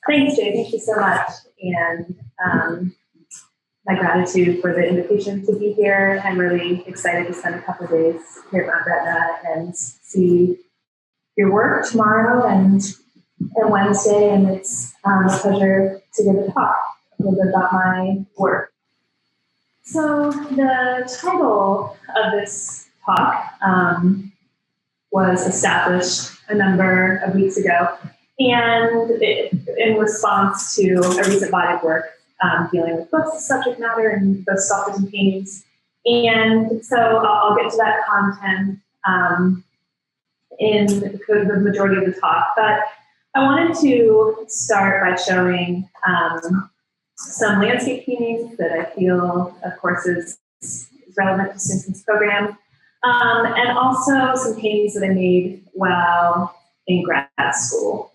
Thanks, Jay. Thank you so much. And my gratitude for the invitation to be here. I'm really excited to spend a couple of days here at Mount Gretna and see your work tomorrow and Wednesday. And it's a pleasure to give a talk a little bit about my work. So the title of this talk was established a number of weeks ago, and in response to a recent body of work dealing with books, subject matter, and both sculptures and paintings. And so I'll get to that content in the majority of the talk, but I wanted to start by showing some landscape paintings that I feel, of course, is relevant to Susan's program, and also some paintings that I made while in grad school,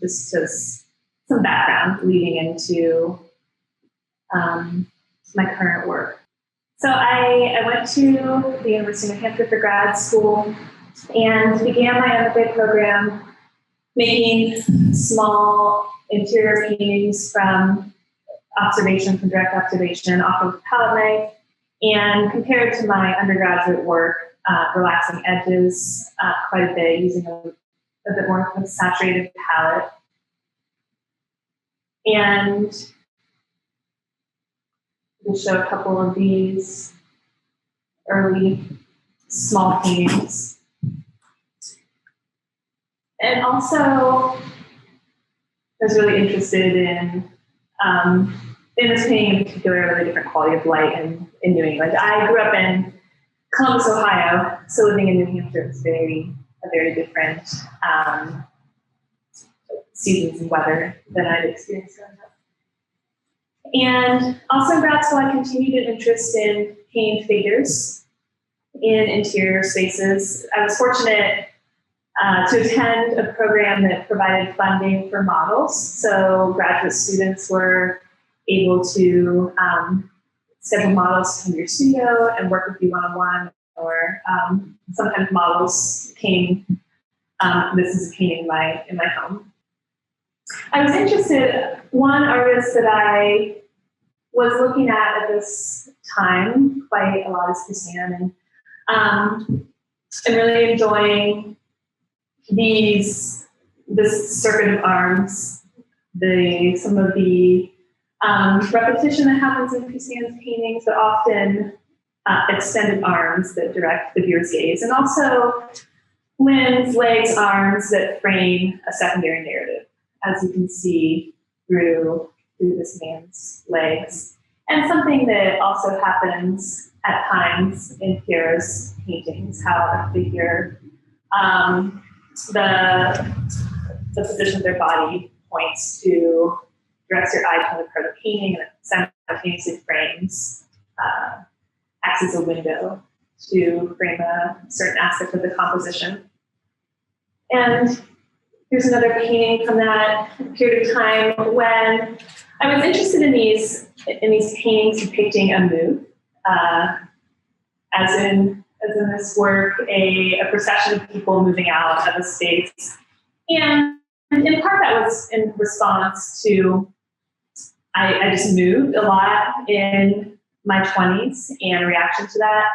just as some background leading into my current work. So I went to the University of New Hampshire for grad school and began my MFA program making small interior paintings from direct observation off of palette knife, and compared to my undergraduate work, relaxing edges quite a bit, using a bit more of a saturated palette. And we'll show a couple of these early small paintings. And also, I was really interested in this painting in particular, the different quality of light in New England. I grew up in Columbus, Ohio, so living in New Hampshire is a very different seasons and weather than I'd experienced growing up. And also in grad school, I continued an interest in painting figures in interior spaces. I was fortunate to attend a program that provided funding for models. So graduate students were able to schedule models to come to your studio and work with you one-on-one, or sometimes models came. This is a painting in my home. I was interested, one artist that I was looking at this time quite a lot is Suzanne, and I'm really enjoying this circuit of arms, some of the repetition that happens in Suzanne's paintings, but often extended arms that direct the viewer's gaze, and also limbs, legs, arms that frame a secondary narrative, as you can see through this man's legs. And something that also happens at times in Pierre's paintings, how a figure, the position of their body directs your eye toward the part of the painting, and simultaneously frames, acts as a window to frame a certain aspect of the composition. And here's another painting from that period of time when I was interested in these paintings depicting a mood, as in this work, a procession of people moving out of a space. And in part that was in response to, I just moved a lot in my 20s, and a reaction to that.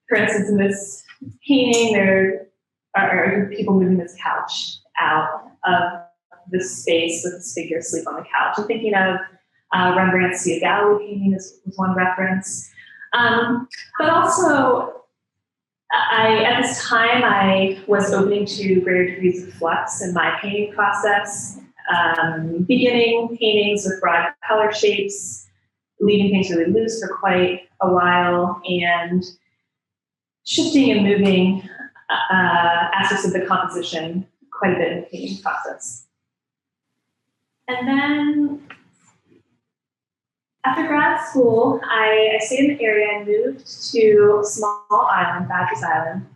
For instance, in this painting, there are people moving this couch out of this space with this figure asleep on the couch. I'm thinking of Rembrandt's Sea of Galilee painting was one reference. But also, at this time, I was opening to greater degrees of flux in my painting process, beginning paintings with broad color shapes, leaving things really loose for quite a while, and shifting and moving aspects of the composition quite a bit in the painting process. And then after grad school, I stayed in the area and moved to a small island, Badger's Island,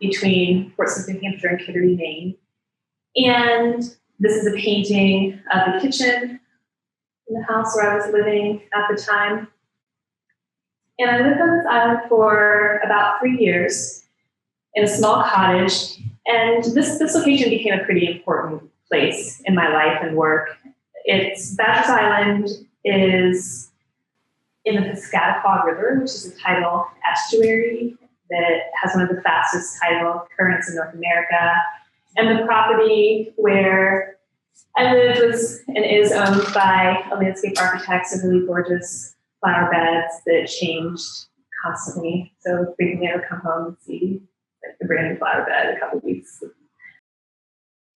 between Fort Smith, New Hampshire and Kittery, Maine. And this is a painting of the kitchen in the house where I was living at the time. And I lived on this island for about 3 years in a small cottage And this location became a pretty important place in my life and work. Badgers Island is in the Piscataqua River, which is a tidal estuary that has one of the fastest tidal currents in North America. And the property where I lived was and is owned by a landscape architect, so really gorgeous flower beds that changed constantly. So frequently I would come home and see like the brand new flower bed a couple of weeks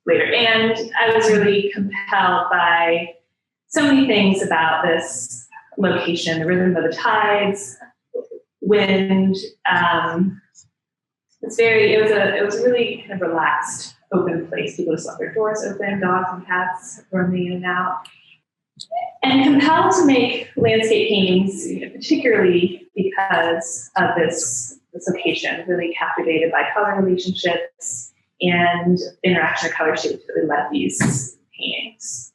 later. And I was really compelled by so many things about this location, the rhythm of the tides, wind. It was a really kind of relaxed, open place. People just left their doors open, dogs and cats roaming in and out. And compelled to make landscape paintings, particularly because of this location, really captivated by color relationships and the interaction of color shapes that really led these paintings.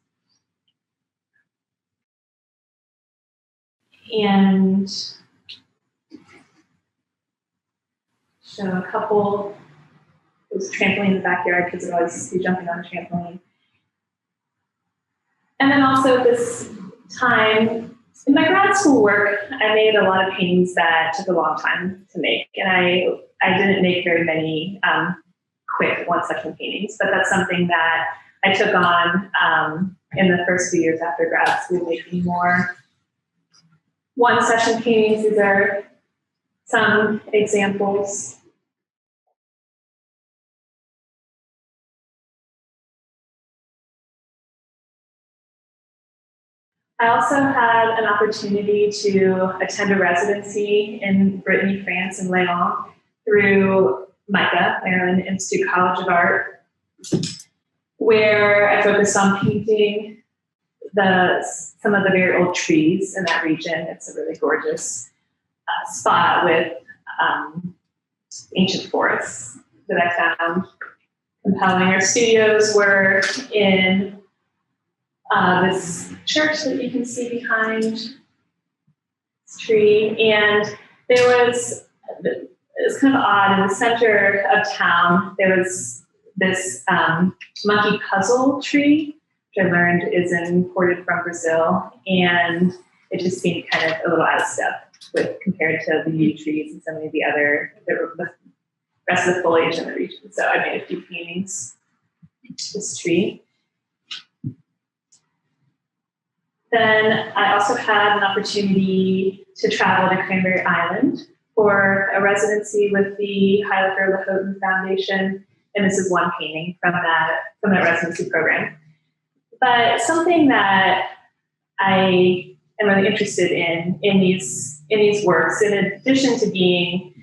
And show a couple. It was a trampoline in the backyard, kids would always be jumping on a trampoline. And then also this time, in my grad school work, I made a lot of paintings that took a long time to make. And I didn't make very many quick one-section paintings, but that's something that I took on in the first few years after grad school, making more one-session paintings. These are some examples. I also had an opportunity to attend a residency in Brittany, France, in Lyon through MICA, Maryland Institute College of Art, where I focused on painting some of the very old trees in that region. It's a really gorgeous spot with ancient forests that I found compelling. Our studios were in this church that you can see behind this tree, and it was kind of odd. In the center of town, there was this monkey puzzle tree, which I learned is imported from Brazil, and it just seemed kind of a little out of step compared to the yew trees and so many of the rest of the foliage in the region. So I made a few paintings of this tree. Then I also had an opportunity to travel to Cranberry Island for a residency with the Heiliger Lahoten Foundation, and this is one painting from that residency program. But something that I am really interested in these works, in addition to being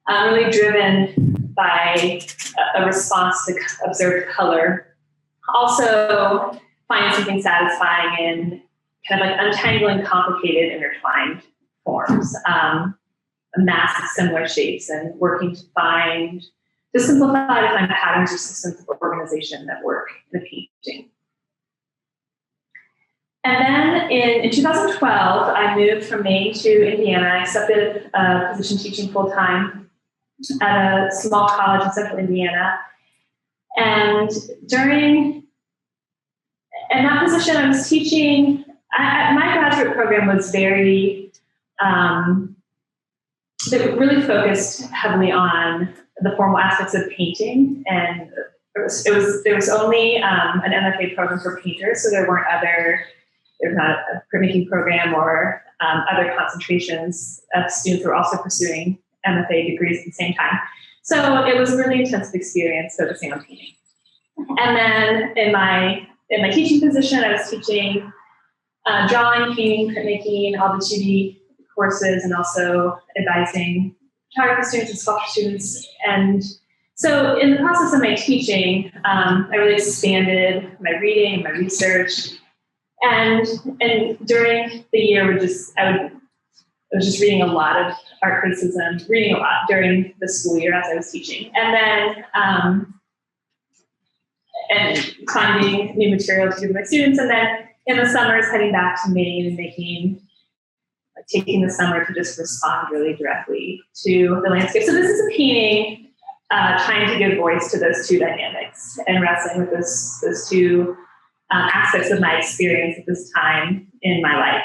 really driven by a response to observed color, also find something satisfying in kind of like untangling complicated intertwined forms, a mass of similar shapes, and working to simplify to find patterns or systems of organization that work in the painting. And then in 2012, I moved from Maine to Indiana. I accepted a position teaching full-time at a small college in central Indiana. And in that position, I was teaching. My graduate program was very, really focused heavily on the formal aspects of painting, and there was only an MFA program for painters, so there's not a printmaking program or other concentrations of students who are also pursuing MFA degrees at the same time. So it was a really intensive experience focusing on painting. And then in my teaching position, I was teaching drawing, painting, printmaking, all the 2D courses, and also advising photography students and sculpture students. And so in the process of my teaching, I really expanded my reading and my research. And during the year, I was just reading a lot of art criticism, reading a lot during the school year as I was teaching. And then and finding new material to do with my students. And then in the summers, heading back to Maine and taking the summer to just respond really directly to the landscape. So this is a painting trying to give voice to those two dynamics and wrestling with those two aspects of my experience at this time in my life.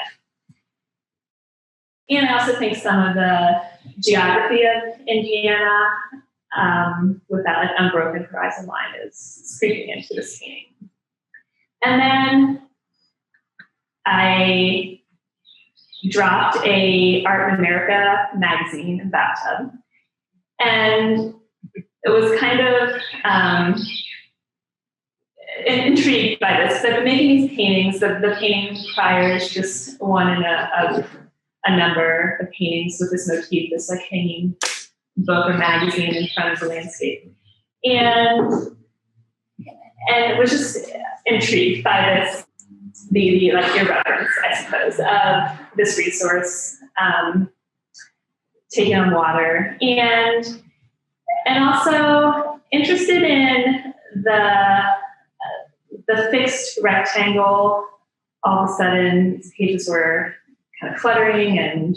And I also think some of the geography of Indiana, with that like unbroken horizon line, is creeping into this painting. And then I dropped a Art in America magazine in the bathtub, and it was kind of intrigued by this. So I've been making these paintings. The painting prior is just one in a number of paintings with this motif, this like hanging book or magazine in front of the landscape. And was just intrigued by this, the like irreverence, I suppose, of this resource, taking on water, and also interested in the fixed rectangle. All of a sudden, these pages were kind of fluttering and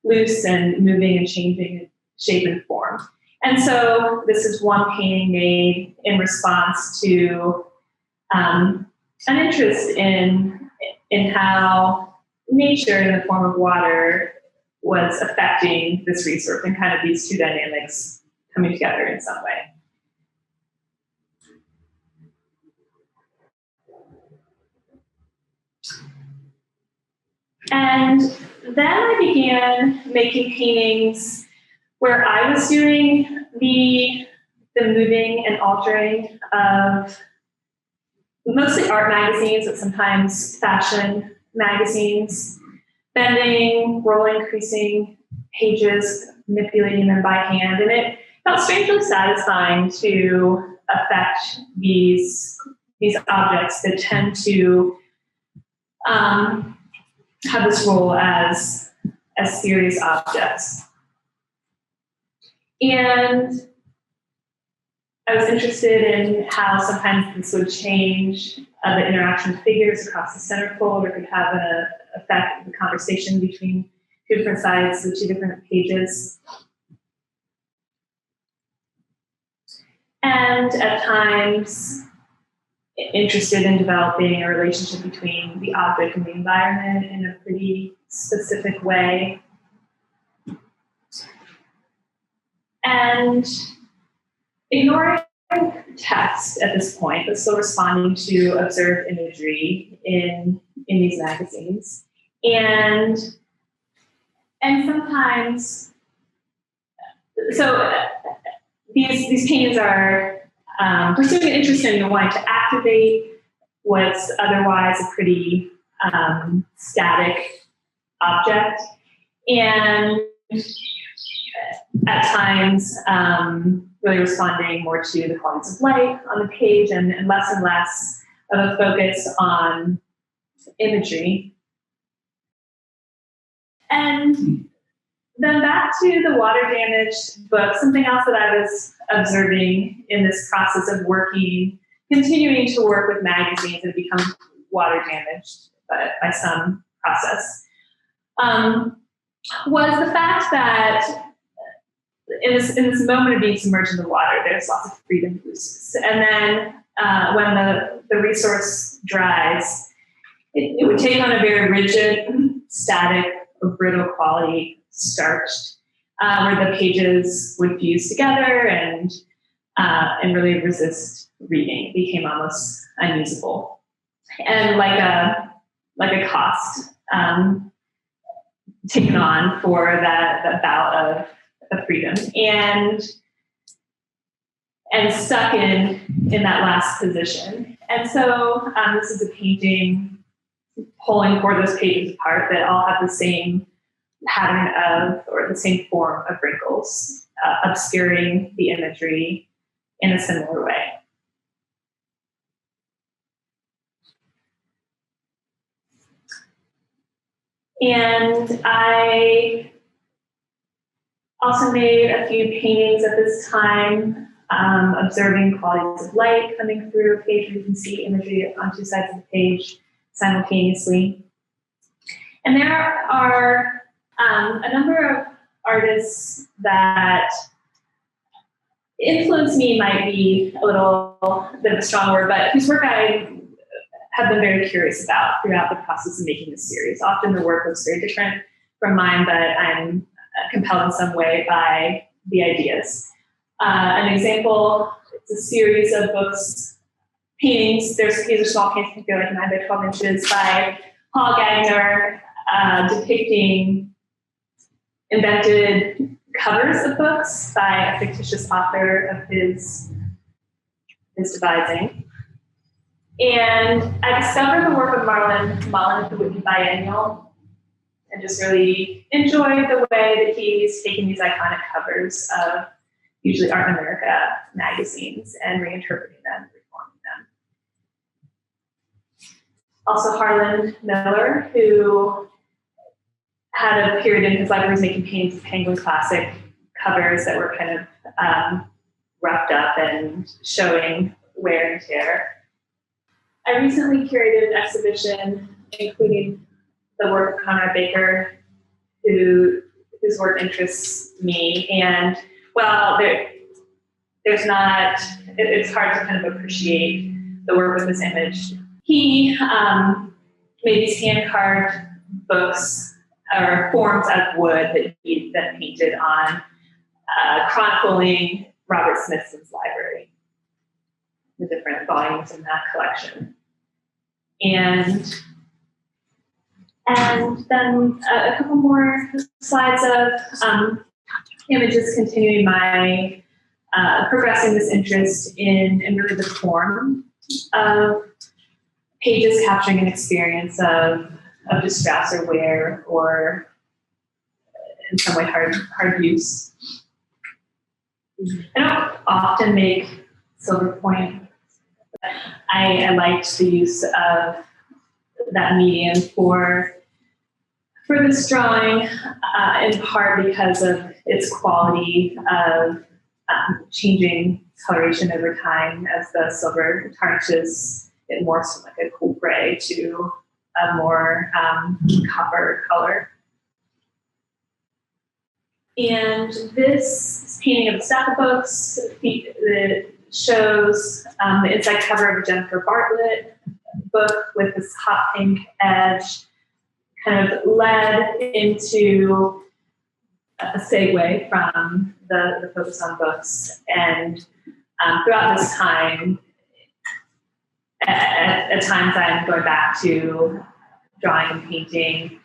loose and moving and changing shape and form. And so this is one painting made in response to an interest in how nature in the form of water was affecting this resource, and kind of these two dynamics coming together in some way. And then I began making paintings where I was doing the moving and altering of mostly art magazines, but sometimes fashion magazines, bending, rolling, creasing pages, manipulating them by hand. And it felt strangely satisfying to affect these objects that tend to have this role as serious objects. And I was interested in how sometimes this would change the interaction of figures across the centerfold, or could have an effect of the conversation between two different sides, the two different pages. And at times, interested in developing a relationship between the object and the environment in a pretty specific way. And ignoring text at this point, but still responding to observed imagery in these magazines. And sometimes, so these paintings are pursuing an interest in wanting to activate what's otherwise a pretty static object, and at times really responding more to the qualities of light on the page, and less of a focus on imagery. And then back to the water damaged book, something else that I was observing in this process of continuing to work with magazines that become water damaged by some process, was the fact that in this moment of being submerged in the water, there's lots of freedom boosts. And then when the resource dries, it would take on a very rigid, static, or brittle quality, starched, where the pages would fuse together and really resist reading. It became almost unusable, and like a cost taken on for that bout of freedom, and stuck in that last position. And so this is a painting pulling for those pages apart that all have the same pattern of, or the same form of wrinkles, obscuring the imagery in a similar way. And I also made a few paintings at this time, observing qualities of light coming through a page where you can see imagery on two sides of the page simultaneously. And there are a number of artists that influenced me might be a little bit of a strong word, but whose work I have been very curious about throughout the process of making this series. Often the work looks very different from mine, but I'm compelled in some way by the ideas. An example, it's a series of books, paintings. These are small paintings, I feel like 9 by 12 inches, by Paul Gagner, depicting invented covers of books by a fictitious author of his devising. And I discovered the work of Marlon Mullen, the Whitney Biennial, and just really enjoyed the way that he's taken these iconic covers of usually Art in America magazines and reinterpreting them, reforming them. Also Harlan Miller, who had a period in his life where he was making paintings of Penguin Classic covers that were kind of roughed up and showing wear and tear. I recently curated an exhibition including the work of Conrad Baker, whose work interests me. And while it's hard to kind of appreciate the work of this image. He made these hand-carved books or forms out of wood that he then painted on, chronicling Robert Smithson's library, the different volumes in that collection. And then a couple more slides of images continuing my progressing this interest in really the form of pages capturing an experience of distress or wear or in some way hard use. I don't often make silver point. I liked the use of that medium for this drawing, in part because of its quality of changing coloration over time as the silver tarnishes. It morphs from like a cool gray to a more copper color. And this painting of the stack of books that shows the inside cover of a Jennifer Bartlett book with this hot pink edge, kind of led into a segue from the focus on books. And throughout this time, at times I'm going back to drawing and painting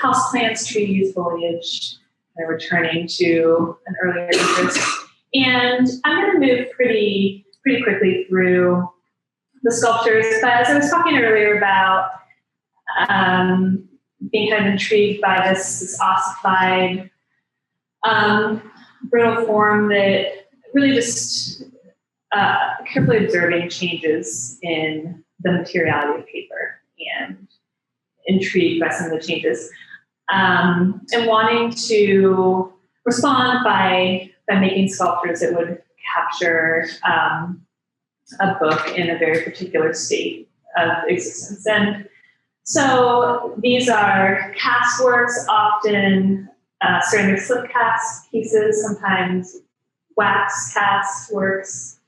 houseplants, trees, foliage, and returning to an earlier interest. And I'm going to move pretty quickly through the sculptures. But as I was talking earlier about being kind of intrigued by this ossified, brittle form that really just carefully observing changes in the materiality of paper and intrigued by some of the changes, and wanting to respond by making sculptures that would capture a book in a very particular state of existence. And so these are cast works, often ceramic slip cast pieces, sometimes wax cast works.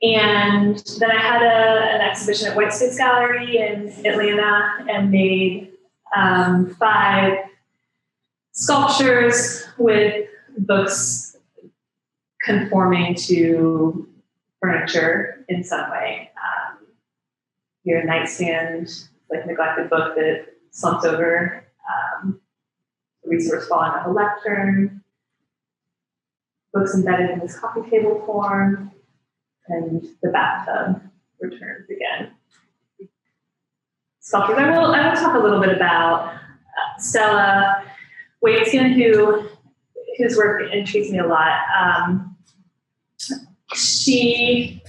And then I had an exhibition at White Space Gallery in Atlanta and made 5 sculptures with books conforming to furniture in some way. Your nightstand, like neglected book that slumps over, a resource falling off a lectern, books embedded in this coffee table form, and the bathtub returns again. Sculptures. I will talk a little bit about Stella Waitskin, whose work intrigues me a lot. She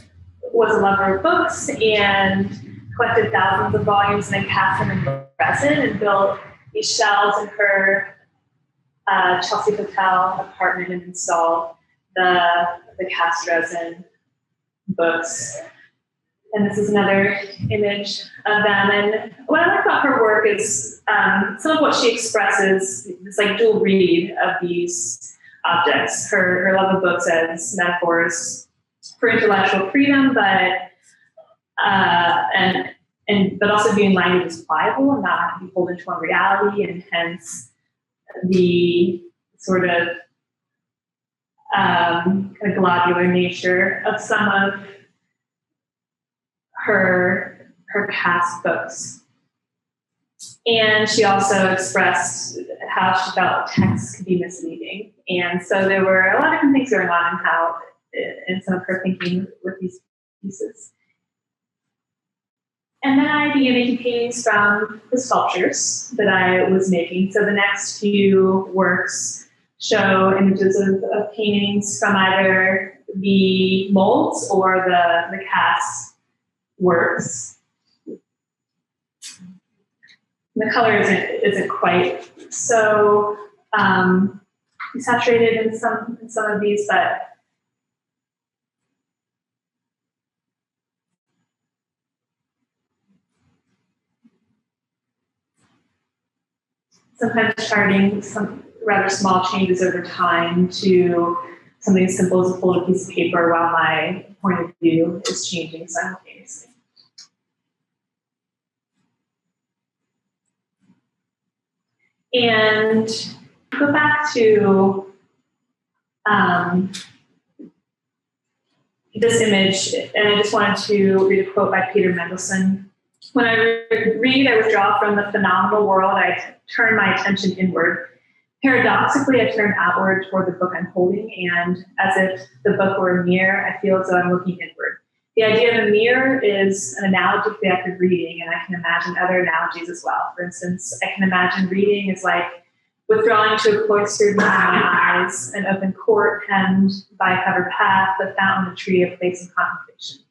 was a lover of books and collected thousands of volumes and then cast them in resin and built these shelves in her Chelsea Hotel apartment and installed the cast resin books And this is another image of them. And what I like about her work is some of what she expresses, this like dual read of these objects. Her love of books as metaphors for intellectual freedom, but also viewing language as pliable and not beholden to one reality, and hence the sort of kind of globular nature of some of her past books. And she also expressed how she felt texts could be misleading. And so there were a lot of different things going on in some of her thinking with these pieces. And then I began making paintings from the sculptures that I was making. So the next few works show images of paintings from either the molds or the cast works. The color isn't quite so saturated in some of these, but sometimes charting some rather small changes over time to something as simple as a folded piece of paper while my point of view is changing simultaneously. And go back to this image, and I just wanted to read a quote by Peter Mendelssohn. When I read, I withdraw from the phenomenal world. I turn my attention inward. Paradoxically, I turn outward toward the book I'm holding, and as if the book were a mirror, I feel as though I'm looking inward. The idea of a mirror is an analogy to the act of reading, and I can imagine other analogies as well. For instance, I can imagine reading is like withdrawing to a cloistered room in my eyes, an open court hemmed by a covered path, the fountain, a tree, a place of contemplation.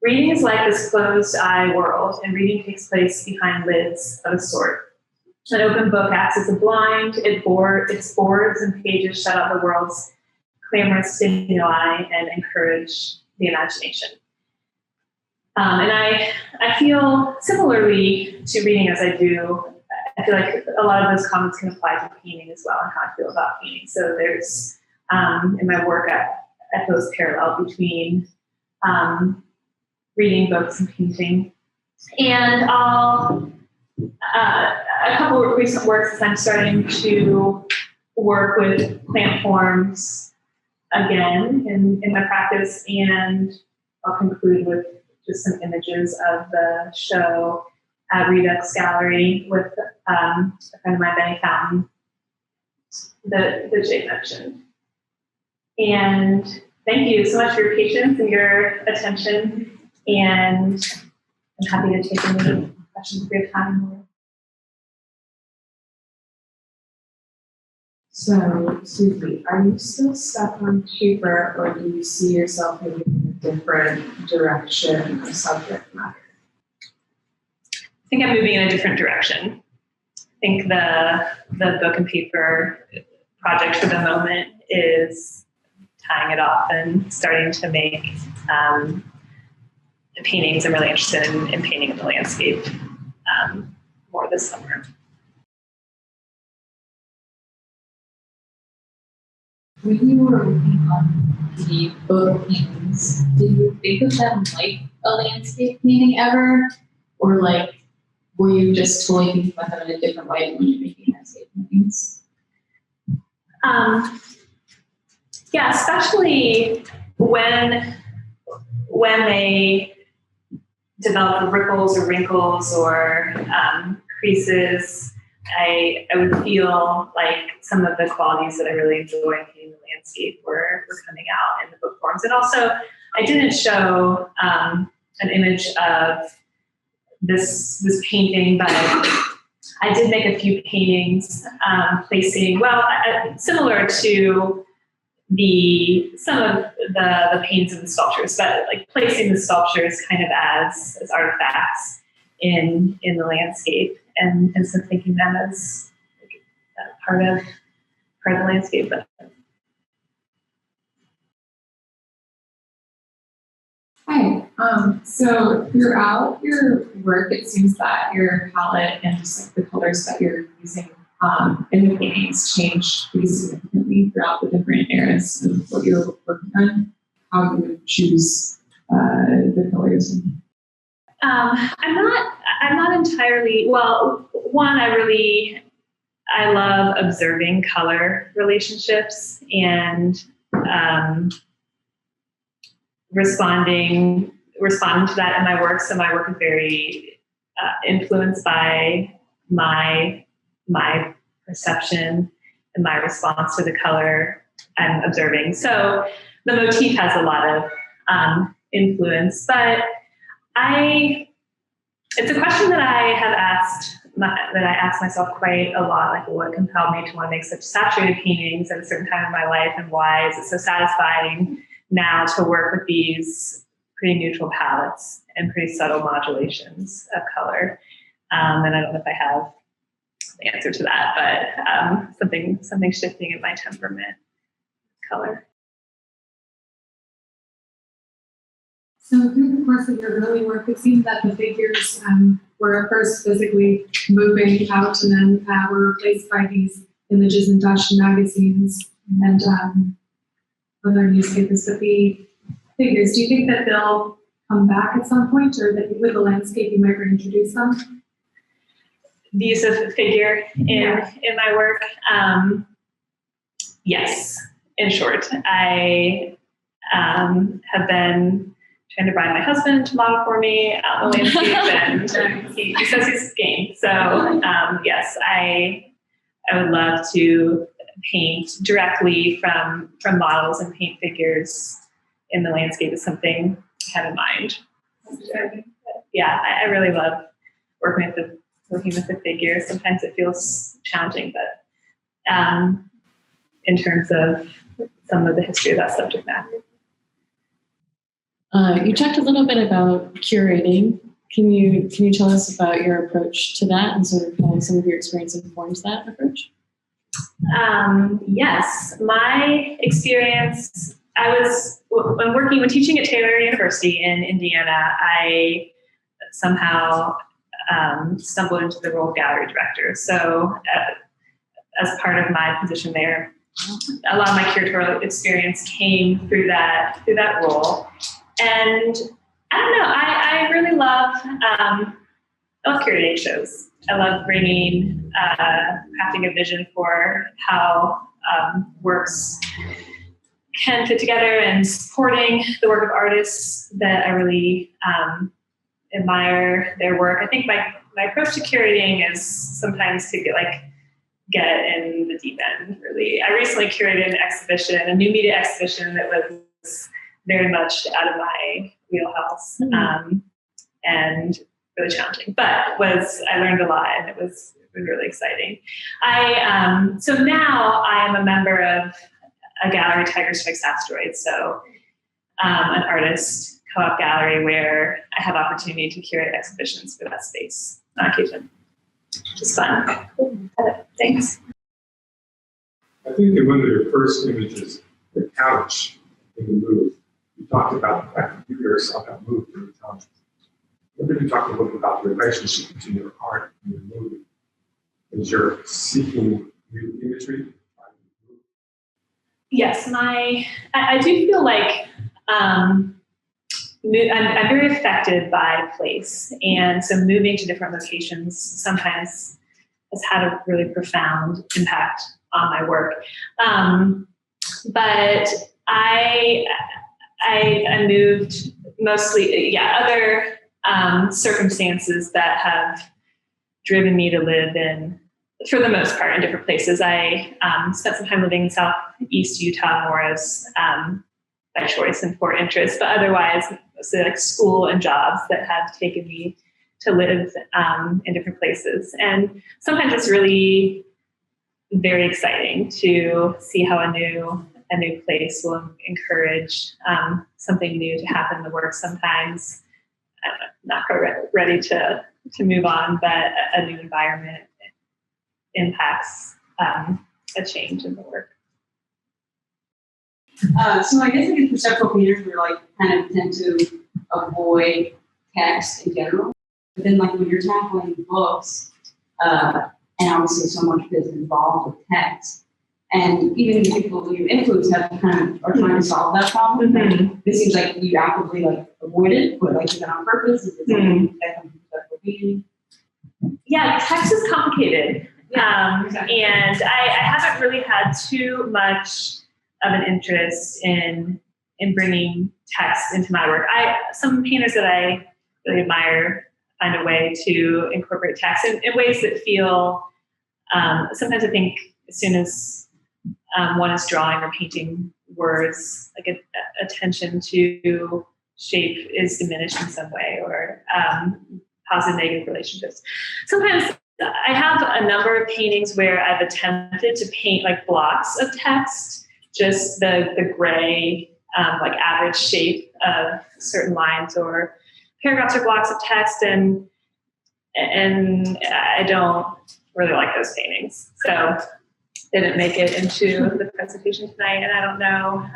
Reading is like this closed-eye world, and reading takes place behind lids of a sort. An open book acts as a blind, its boards and pages shut out the world's clamorous stimuli and encourage the imagination. And I feel similarly to reading as I do. I feel like a lot of those comments can apply to painting as well, and how I feel about painting. So there's, in my work, I feel this parallel between reading books and painting. And a couple of recent works is I'm starting to work with plant forms again in my practice, and I'll conclude with just some images of the show at Redux Gallery with a friend of mine, Benny Fountain, that Jay mentioned. And thank you so much for your patience and your attention, and I'm happy to take any questions if we have time. So, Susie, are you still stuck on paper, or do you see yourself moving in a different direction of subject matter? I think I'm moving in a different direction. I think the book and paper project for the moment is tying it off and starting to make the paintings. I'm really interested in painting in the landscape more this summer. When you were working on the book paintings, did you think of them like a landscape painting ever? Or like, were you just totally thinking about them in a different way when you're making landscape paintings? Yeah, especially when they develop ripples or wrinkles or creases, I would feel like some of the qualities that I really enjoy in painting the landscape were coming out in the book forms. And also, I didn't show an image of this painting, but I did make a few paintings placing, similar to some of the paintings and the sculptures, but like placing the sculptures kind of as artifacts in the landscape, and so thinking them as like part of the landscape. Hi, So throughout your work, it seems that your palette and just like the colors that you're using in the paintings change pretty significantly throughout the different eras of what you're working on. How do you choose the colors? I'm not entirely, well, one, I love observing color relationships and responding to that in my work. So my work is very influenced by my perception and my response to the color I'm observing. So the motif has a lot of influence, but it's a question that I have that I ask myself quite a lot, like what compelled me to want to make such saturated paintings at a certain time in my life, and why is it so satisfying now to work with these pretty neutral palettes and pretty subtle modulations of color. And I don't know if I have the answer to that, but something shifting in my temperament, color. So through the course of your early work, it seemed that the figures were at first physically moving out and then were replaced by these images in Dutch magazines and other newspapers. But the figures, do you think that they'll come back at some point, or that with the landscape you might reintroduce them? The use of figure in my work? Yes, in short. I have been trying to bribe my husband to model for me out in the landscape, and he says he's game. So yes, I would love to paint directly from models and paint figures in the landscape is something I have in mind. Yeah, I really love working with the figures. Sometimes it feels challenging, but in terms of some of the history of that subject matter. You talked a little bit about curating. Can you tell us about your approach to that and sort of how some of your experience informs that approach? Yes, my experience, when teaching at Taylor University in Indiana, I somehow stumbled into the role of gallery director. So as part of my position there, a lot of my curatorial experience came through that role. And I don't know, I really love curating shows. I love crafting a vision for how works can fit together, and supporting the work of artists that I really admire their work. I think my approach to curating is sometimes to get in the deep end, really. I recently curated an exhibition, a new media exhibition that was very much out of my wheelhouse, and really challenging, but I learned a lot, and it was really exciting. So now I am a member of a gallery, Tiger Strikes Asteroids, so an artist co-op gallery where I have opportunity to curate exhibitions for that space on occasion, which is fun. Thanks. I think in one of your first images, the couch in the move, you talked about the fact that you yourself have moved through the time. What if you talk a little bit about the relationship between your art and your movie? Is you're seeking new imagery? Yes, I do feel like I'm very affected by place, and so moving to different locations sometimes has had a really profound impact on my work. But I moved mostly, other circumstances that have driven me to live in, for the most part, in different places. I spent some time living in Southeast Utah more as by choice and for interest, but otherwise, mostly like school and jobs that have taken me to live in different places. And sometimes it's really very exciting to see how a new place will encourage something new to happen in the work. Sometimes I'm not quite ready to move on, but a new environment impacts a change in the work. So I guess conceptual painters were kind of tend to avoid text in general. But then like when you're tackling books, and obviously so much is involved with text, and even the people who you influence have kind of are trying to solve that problem. Mhm. It seems like you actively like avoid it, but like even on purpose, is it something that comes with reading? Yeah, text is complicated. exactly. And I haven't really had too much of an interest in bringing text into my work. Some painters that I really admire find a way to incorporate text in ways that feel, sometimes I think as soon as one is drawing or painting words, like attention to shape is diminished in some way, or positive negative relationships. Sometimes I have a number of paintings where I've attempted to paint like blocks of text, just the gray, like average shape of certain lines or paragraphs or blocks of text, and I don't really like those paintings. So didn't make it into the presentation tonight, and I don't know.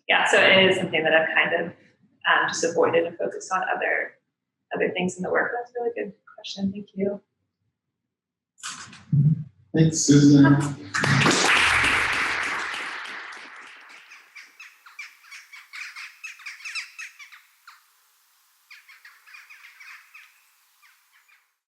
Yeah, so it is something that I've kind of just avoided and focused on other things in the work. That's a really good question. Thank you. Thanks, Susan.